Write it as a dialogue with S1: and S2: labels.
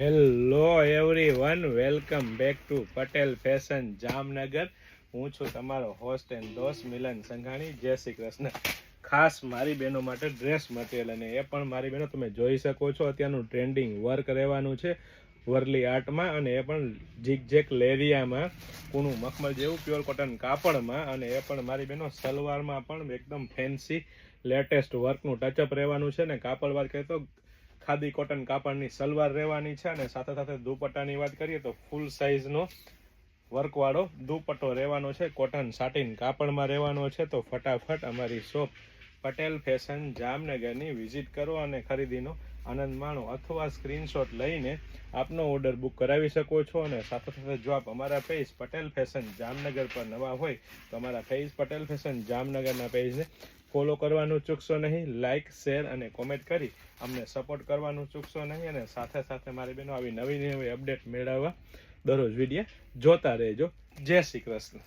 S1: Hello everyone, welcome back to Patel fashion Jamnagar. હું છું તમારો હોસ્ટ એન્ડ દોસ્ત મિલન સંઘાણી. જય શ્રી કૃષ્ણ. ખાસ મારી બહેનો માટે ડ્રેસ મટીરિયલ, અને એ પણ મારી બહેનો તમે જોઈ શકો છો, અત્યારનું ટ્રેન્ડિંગ વર્ક રહેવાનું છે વરલી આર્ટમાં, અને એ પણ ઝીકઝેક લેરિયામાં, કૂણું મખમલ જેવું પ્યોર કોટન કાપડમાં, અને એ પણ મારી બહેનો સલવારમાં પણ એકદમ ફેન્સી લેટેસ્ટ વર્કનું ટચઅપ રહેવાનું છે. ને કાપડ વાત કરીએ તો ખાદી કોટન કાપડની સલવાર રહેવાની છે, અને સાથે સાથે દુપટ્ટાની વાત કરીએ તો ફૂલ સાઇઝનો વર્કવાળો દુપટ્ટો રહેવાનો છે, કોટન સાટીન કાપડમાં રહેવાનો છે. તો ફટાફટ અમારી શોપ પટેલ ફેશન જામનગરની વિઝિટ કરો અને ખરીદીનો આનંદ માણો, અથવા સ્ક્રીનશોટ લઈને આપનો ઓર્ડર બુક કરાવી શકો છો. અને સાથે સાથે જો આપ અમારા પેજ પટેલ ફેશન જામનગર પર નવા હોય તો અમારા પેજ પટેલ ફેશન જામનગરના પેજને ફોલો કરવાનું ચૂકશો નહીં. લાઇક, શેર અને કોમેન્ટ કરી અમને સપોર્ટ કરવાનું ચૂકશો નહીં. અને સાથે સાથે મારી બહેનો આવી નવી નવી અપડેટ મેળવવા દરરોજ વિડીયો જોતા રહેજો. જય શ્રી કૃષ્ણ.